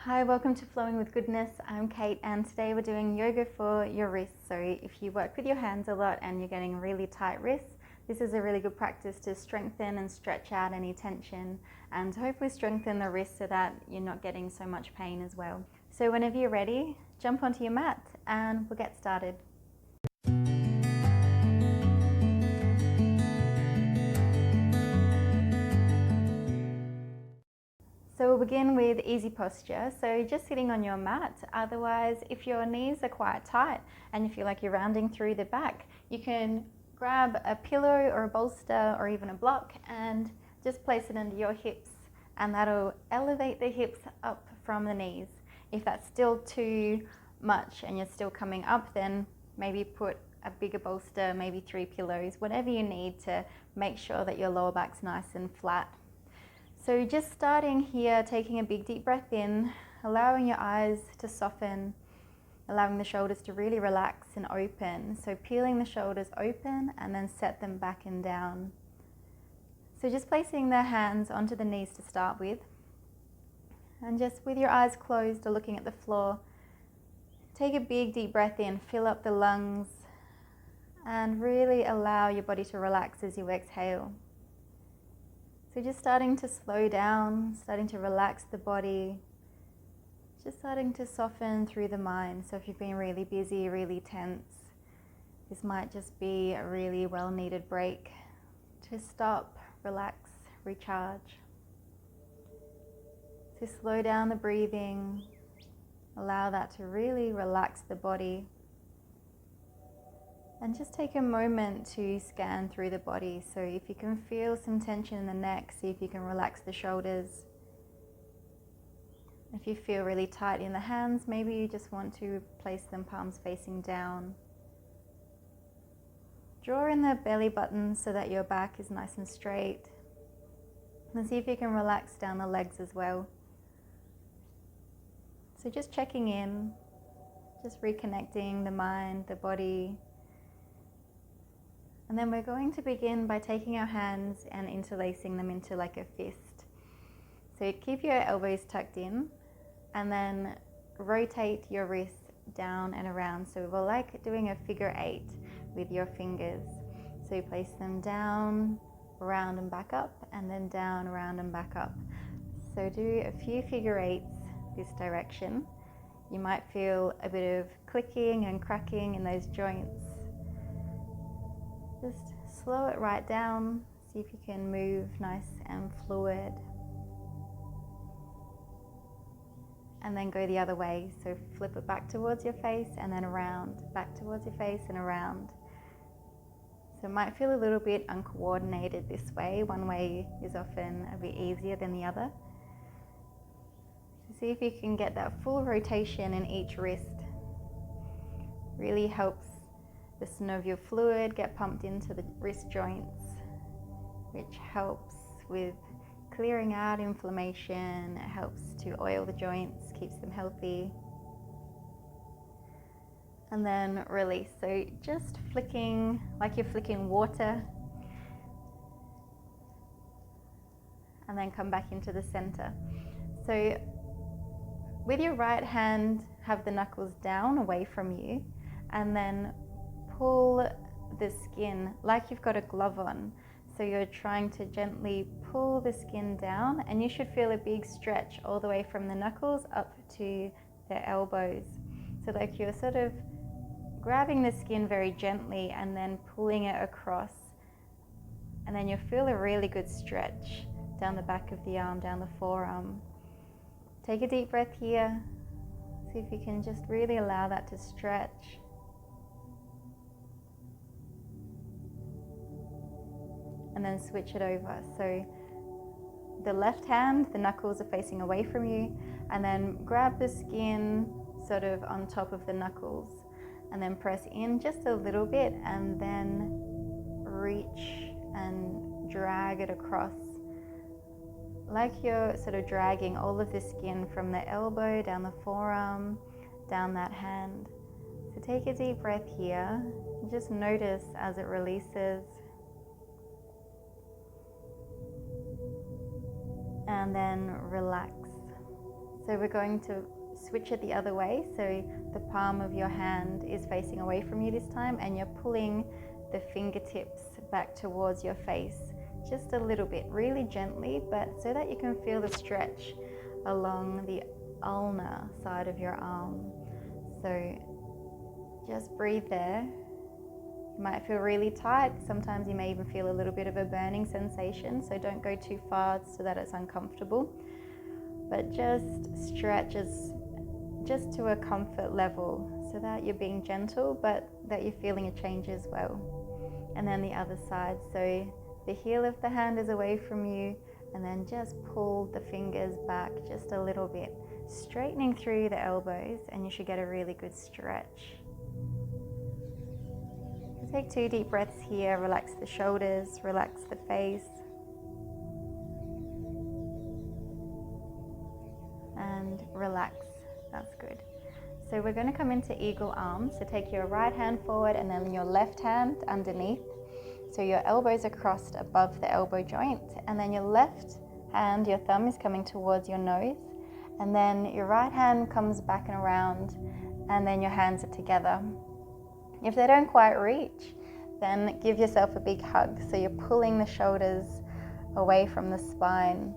Hi, welcome to Flowing with Goodness. I'm Kate and today we're doing yoga for your wrists. So if you work with your hands a lot and you're getting really tight wrists, this is a really good practice to strengthen and stretch out any tension and hopefully strengthen the wrists so that you're not getting so much pain as well. So whenever you're ready, jump onto your mat and we'll get started. So we'll begin with easy posture. So just sitting on your mat. Otherwise, if your knees are quite tight and you feel like you're rounding through the back, you can grab a pillow or a bolster or even a block and just place it under your hips, and that'll elevate the hips up from the knees. If that's still too much and you're still coming up, then maybe put a bigger bolster, maybe 3 pillows, whatever you need to make sure that your lower back's nice and flat. So just starting here, taking a big deep breath in, allowing your eyes to soften, allowing the shoulders to really relax and open. So peeling the shoulders open and then set them back and down. So just placing the hands onto the knees to start with. And just with your eyes closed or looking at the floor, take a big deep breath in, fill up the lungs, and really allow your body to relax as you exhale. So just starting to slow down, starting to relax the body, just starting to soften through the mind. So if you've been really busy, really tense, this might just be a really well-needed break to stop, relax, recharge. So slow down the breathing, allow that to really relax the body. And just take a moment to scan through the body. So if you can feel some tension in the neck, see if you can relax the shoulders. If you feel really tight in the hands, maybe you just want to place them palms facing down. Draw in the belly button so that your back is nice and straight. And see if you can relax down the legs as well. So just checking in, just reconnecting the mind, the body. And then we're going to begin by taking our hands and interlacing them into like a fist. So keep your elbows tucked in and then rotate your wrists down and around. So we're like doing a figure 8 with your fingers. So you place them down, around and back up, and then down, around and back up. So do a few figure 8s this direction. You might feel a bit of clicking and cracking in those joints. Just slow it right down, see if you can move nice and fluid. And then go the other way, so flip it back towards your face and then around, back towards your face and around. So it might feel a little bit uncoordinated this way. One way is often a bit easier than the other. So see if you can get that full rotation in each wrist. Really helps the synovial fluid get pumped into the wrist joints, which helps with clearing out inflammation. It helps to oil the joints, keeps them healthy. And then release. So just flicking like you're flicking water. And then come back into the center. So with your right hand, have the knuckles down away from you, and then pull the skin like you've got a glove on. So you're trying to gently pull the skin down, and you should feel a big stretch all the way from the knuckles up to the elbows. So like you're sort of grabbing the skin very gently and then pulling it across. And then you'll feel a really good stretch down the back of the arm, down the forearm. Take a deep breath here. See if you can just really allow that to stretch. And then switch it over. So the left hand, the knuckles are facing away from you, and then grab the skin sort of on top of the knuckles and then press in just a little bit and then reach and drag it across like you're sort of dragging all of the skin from the elbow down the forearm, down that hand. So take a deep breath here. Just notice as it releases. And then relax. So we're going to switch it the other way. So the palm of your hand is facing away from you this time, and you're pulling the fingertips back towards your face just a little bit, really gently, but so that you can feel the stretch along the ulnar side of your arm. So just breathe there. You might feel really tight. Sometimes you may even feel a little bit of a burning sensation, so don't go too far so that it's uncomfortable, but just stretch just to a comfort level so that you're being gentle, but that you're feeling a change as well. And then the other side, so the heel of the hand is away from you, and then just pull the fingers back just a little bit, straightening through the elbows, and you should get a really good stretch. Take 2 deep breaths here, relax the shoulders, relax the face, and relax. That's good. So we're going to come into eagle arms. So take your right hand forward and then your left hand underneath. So your elbows are crossed above the elbow joint, and then your left hand, your thumb is coming towards your nose, and then your right hand comes back and around, and then your hands are together. If they don't quite reach, then give yourself a big hug. So you're pulling the shoulders away from the spine.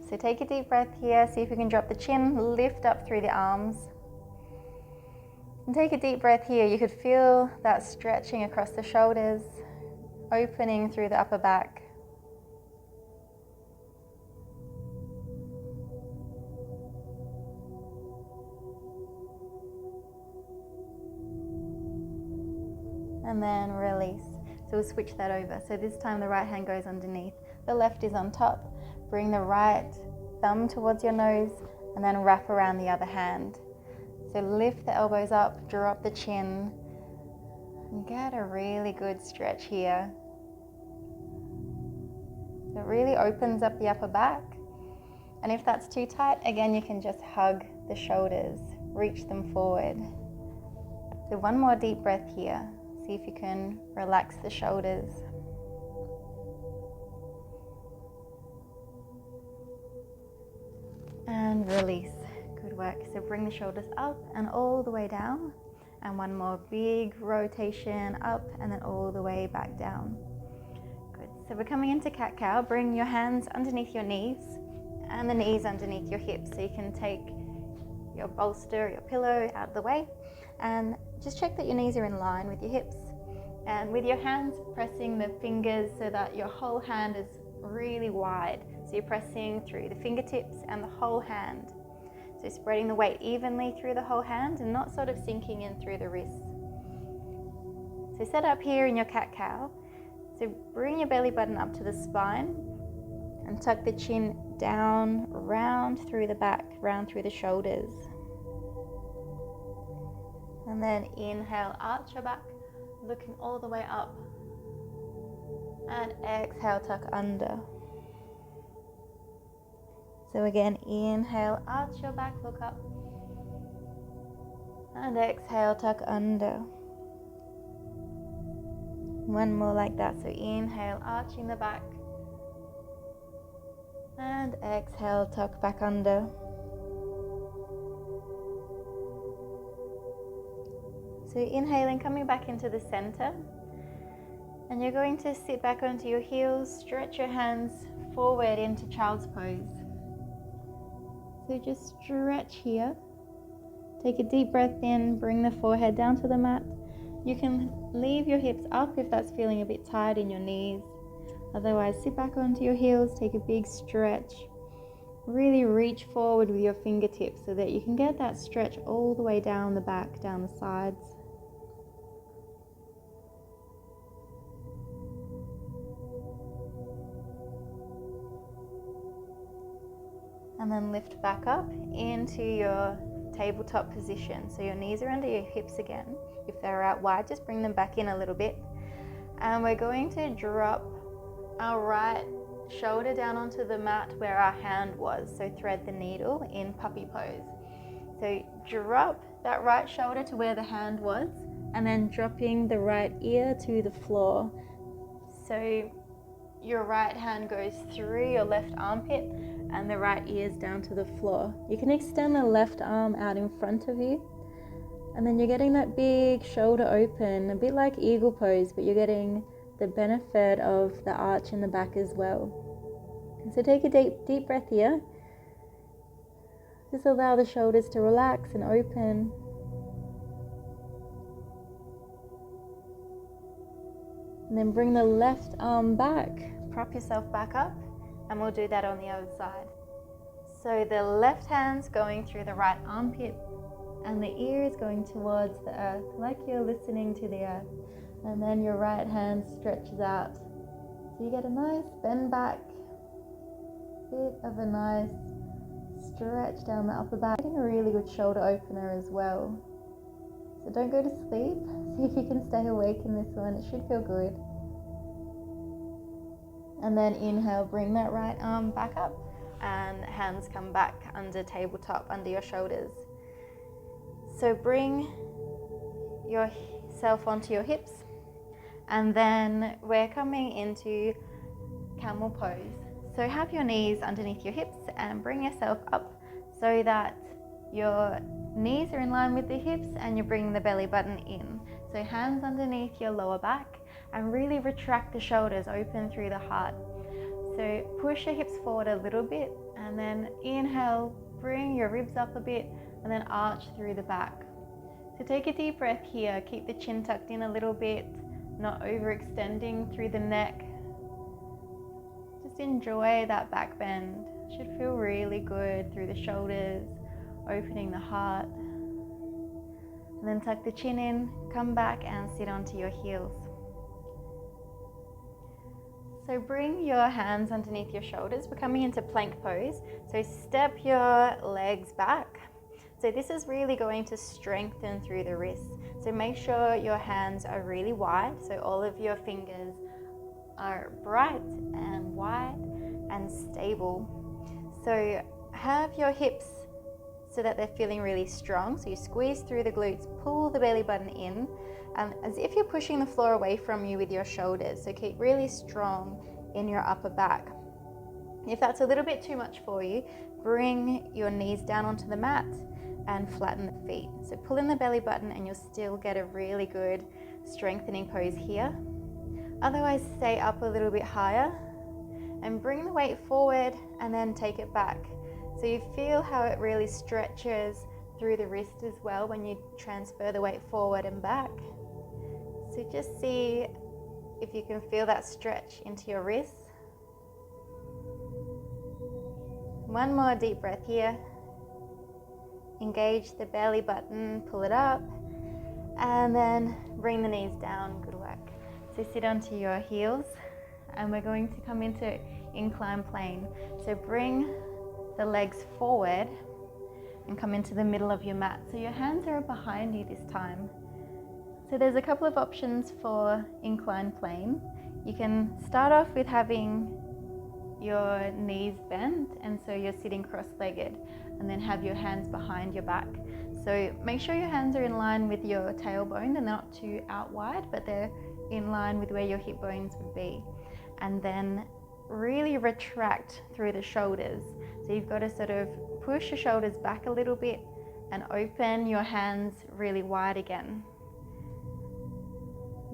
So take a deep breath here, see if you can drop the chin, lift up through the arms. And take a deep breath here. You could feel that stretching across the shoulders, opening through the upper back. And then release. So we'll switch that over. So this time the right hand goes underneath, the left is on top. Bring the right thumb towards your nose and then wrap around the other hand. So lift the elbows up, drop the chin, and get a really good stretch here. So it really opens up the upper back. And if that's too tight, again, you can just hug the shoulders, reach them forward. So one more deep breath here. See if you can relax the shoulders. And release. Good work. So bring the shoulders up and all the way down. And one more big rotation up and then all the way back down. Good. So we're coming into cat-cow. Bring your hands underneath your knees and the knees underneath your hips. So you can take your bolster, your pillow out of the way, and just check that your knees are in line with your hips. And with your hands, pressing the fingers so that your whole hand is really wide. So you're pressing through the fingertips and the whole hand. So spreading the weight evenly through the whole hand and not sort of sinking in through the wrists. So set up here in your cat-cow. So bring your belly button up to the spine and tuck the chin down, round through the back, round through the shoulders. And then inhale, arch your back, looking all the way up. And exhale, tuck under. So again, inhale, arch your back, look up. And exhale, tuck under. One more like that. So inhale, arching the back. And exhale, tuck back under. So inhaling, coming back into the center. And you're going to sit back onto your heels, stretch your hands forward into child's pose. So just stretch here. Take a deep breath in, bring the forehead down to the mat. You can leave your hips up if that's feeling a bit tight in your knees. Otherwise, sit back onto your heels, take a big stretch. Really reach forward with your fingertips so that you can get that stretch all the way down the back, down the sides. And then lift back up into your tabletop position. So your knees are under your hips again. If they're out wide, just bring them back in a little bit. And we're going to drop our right shoulder down onto the mat where our hand was. So thread the needle in puppy pose. So drop that right shoulder to where the hand was, and then dropping the right ear to the floor. So your right hand goes through your left armpit and the right ears down to the floor. You can extend the left arm out in front of you, and then you're getting that big shoulder open, a bit like eagle pose, but you're getting the benefit of the arch in the back as well. And so take a deep breath here. Just allow the shoulders to relax and open. And then bring the left arm back. Prop yourself back up, and we'll do that on the other side. So the left hand's going through the right armpit, and the ear is going towards the earth, like you're listening to the earth. And then your right hand stretches out. So you get a nice bend back, bit of a nice stretch down the upper back. Getting a really good shoulder opener as well. So don't go to sleep. See if you can stay awake in this one. It should feel good. And then inhale, bring that right arm back up, and hands come back under tabletop, under your shoulders. So bring yourself onto your hips, and then we're coming into camel pose. So have your knees underneath your hips and bring yourself up so that your knees are in line with the hips and you bring the belly button in. So hands underneath your lower back and really retract the shoulders, open through the heart. So push your hips forward a little bit, and then inhale, bring your ribs up a bit, and then arch through the back. So take a deep breath here, keep the chin tucked in a little bit, not overextending through the neck. Just enjoy that back bend. Should feel really good through the shoulders, opening the heart. And then tuck the chin in, come back and sit onto your heels. So bring your hands underneath your shoulders. We're coming into plank pose. So step your legs back. So this is really going to strengthen through the wrists. So make sure your hands are really wide. So all of your fingers are bright and wide and stable. So have your hips so that they're feeling really strong. So you squeeze through the glutes, pull the belly button in, as if you're pushing the floor away from you with your shoulders. So keep really strong in your upper back. If that's a little bit too much for you, bring your knees down onto the mat and flatten the feet. So pull in the belly button and you'll still get a really good strengthening pose here. Otherwise, stay up a little bit higher and bring the weight forward and then take it back. So you feel how it really stretches through the wrist as well when you transfer the weight forward and back. So just see if you can feel that stretch into your wrists. One more deep breath here. Engage the belly button, pull it up, and then bring the knees down. Good work. So sit onto your heels, and we're going to come into incline plane. So bring the legs forward and come into the middle of your mat. So your hands are behind you this time. So there's a couple of options for incline plane. You can start off with having your knees bent, and so you're sitting cross-legged, and then have your hands behind your back. So make sure your hands are in line with your tailbone. They're not too out wide, but they're in line with where your hip bones would be. And then really retract through the shoulders. So you've got to sort of push your shoulders back a little bit and open your hands really wide again.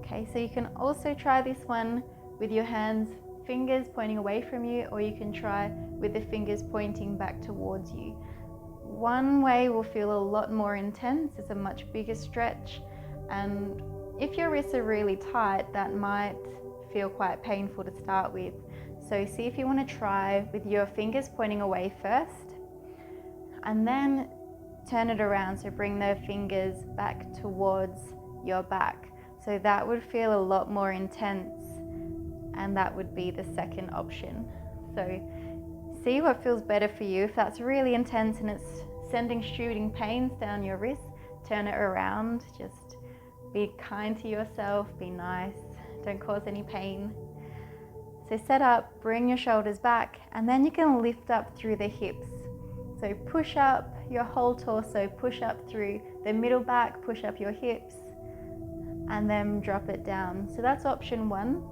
Okay, so you can also try this one with your hands, fingers pointing away from you, or you can try with the fingers pointing back towards you. One way will feel a lot more intense. It's a much bigger stretch, and if your wrists are really tight, that might feel quite painful to start with. So see if you want to try with your fingers pointing away first, and then turn it around. So bring the fingers back towards your back. So that would feel a lot more intense, and that would be the second option. So see what feels better for you. If that's really intense and it's sending shooting pains down your wrist, turn it around. Just be kind to yourself, be nice, don't cause any pain. So set up, bring your shoulders back, and then you can lift up through the hips. So push up your whole torso, push up through the middle back, push up your hips, and then drop it down. So that's option one.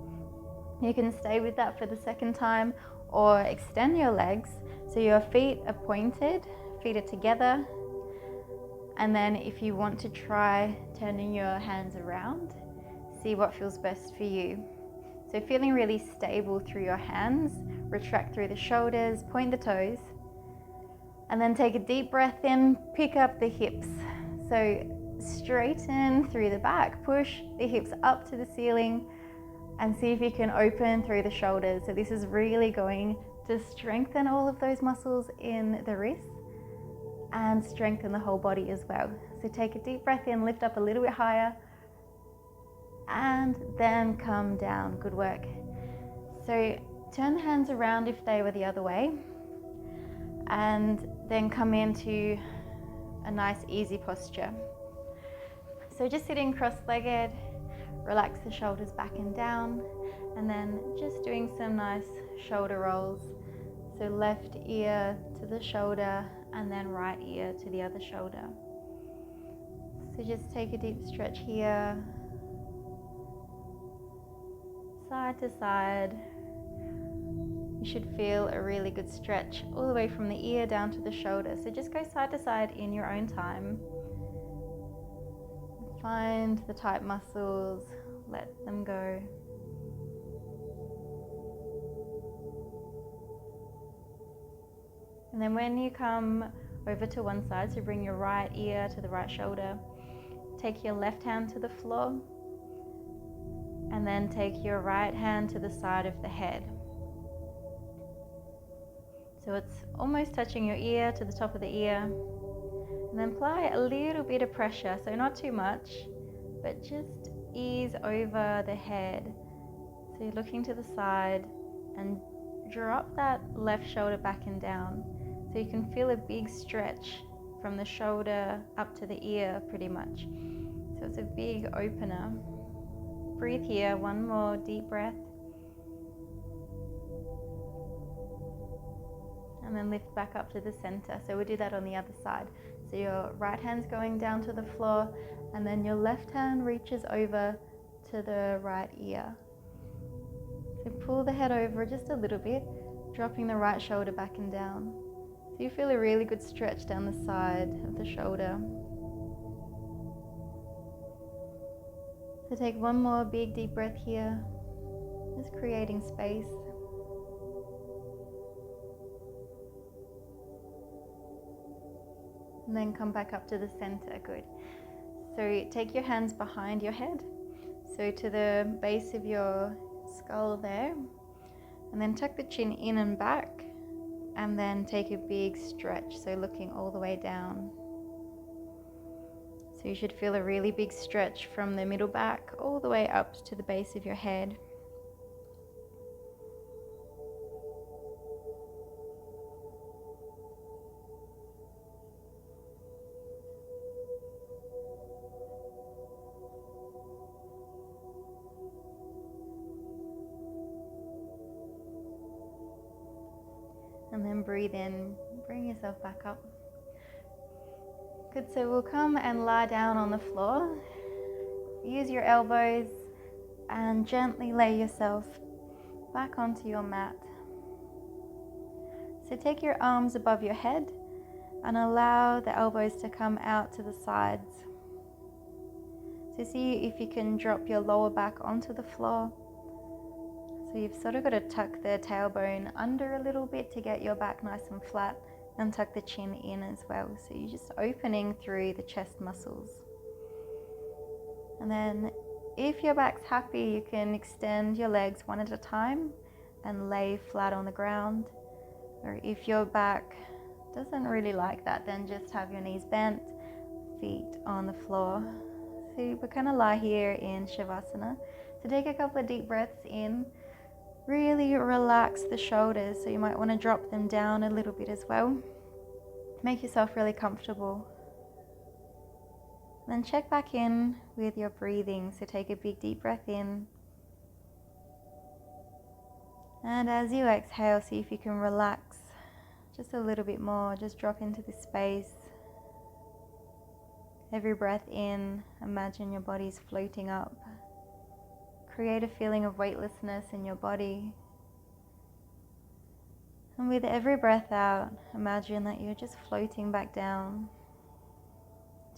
You can stay with that for the second time or extend your legs. So your feet are pointed, feet are together. And then if you want to try turning your hands around, see what feels best for you. So feeling really stable through your hands, retract through the shoulders, point the toes, and then take a deep breath in, pick up the hips. So straighten through the back, push the hips up to the ceiling, and see if you can open through the shoulders. So this is really going to strengthen all of those muscles in the wrists and strengthen the whole body as well. So take a deep breath in, lift up a little bit higher, and then come down. Good work. So turn the hands around if they were the other way, and then come into a nice easy posture. So just sitting cross-legged, relax the shoulders back and down, and then just doing some nice shoulder rolls. So left ear to the shoulder and then right ear to the other shoulder. So just take a deep stretch here, side to side. You should feel a really good stretch all the way from the ear down to the shoulder. So just go side to side in your own time. Find the tight muscles, let them go. And then when you come over to one side, so bring your right ear to the right shoulder, take your left hand to the floor, and then take your right hand to the side of the head. So it's almost touching your ear to the top of the ear. And then apply a little bit of pressure, so not too much, but just ease over the head. So you're looking to the side and drop that left shoulder back and down. So you can feel a big stretch from the shoulder up to the ear pretty much. So it's a big opener. Breathe here, one more deep breath. And then lift back up to the center. So we'll do that on the other side. So your right hand's going down to the floor, and then your left hand reaches over to the right ear. So pull the head over just a little bit, dropping the right shoulder back and down. So you feel a really good stretch down the side of the shoulder. So take one more big deep breath here, just creating space. And then come back up to the center. Good. So take your hands behind your head, so to the base of your skull there, and then tuck the chin in and back, and then take a big stretch, so looking all the way down. So you should feel a really big stretch from the middle back all the way up to the base of your head. And then breathe in, bring yourself back up. Good, so we'll come and lie down on the floor. Use your elbows and gently lay yourself back onto your mat. So take your arms above your head and allow the elbows to come out to the sides. So see if you can drop your lower back onto the floor. So you've sort of got to tuck the tailbone under a little bit to get your back nice and flat, and tuck the chin in as well. So you're just opening through the chest muscles. And then if your back's happy, you can extend your legs one at a time and lay flat on the ground. Or if your back doesn't really like that, then just have your knees bent, feet on the floor. So we're going to lie here in Savasana. So take a couple of deep breaths in. Really relax the shoulders, so you might want to drop them down a little bit as well. Make yourself really comfortable. Then check back in with your breathing. So take a big deep breath in. And as you exhale, see if you can relax just a little bit more. Just drop into the space. Every breath in, imagine your body's floating up. Create a feeling of weightlessness in your body. And with every breath out, imagine that you're just floating back down,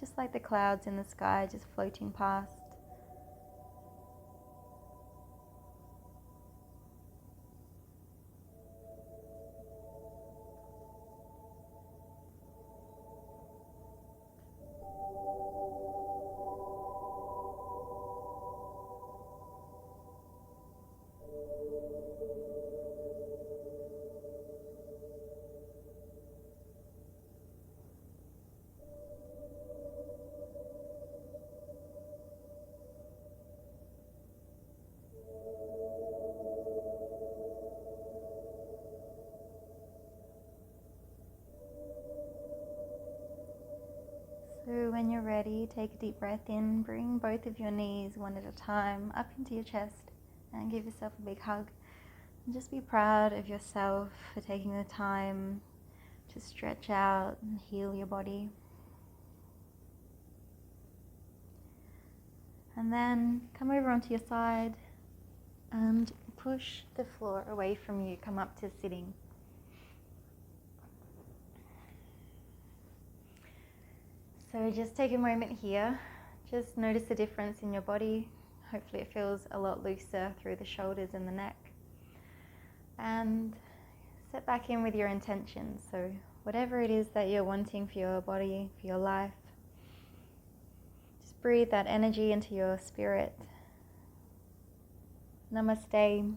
just like the clouds in the sky, just floating past. So when you're ready, take a deep breath in, bring both of your knees one at a time up into your chest and give yourself a big hug. And just be proud of yourself for taking the time to stretch out and heal your body. And then come over onto your side and push the floor away from you, come up to sitting. So just take a moment here, just notice the difference in your body. Hopefully it feels a lot looser through the shoulders and the neck. And set back in with your intentions. So whatever it is that you're wanting for your body, for your life, just breathe that energy into your spirit. Namaste.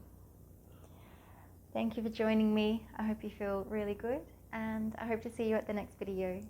Thank you for joining me. I hope you feel really good, and I hope to see you at the next video.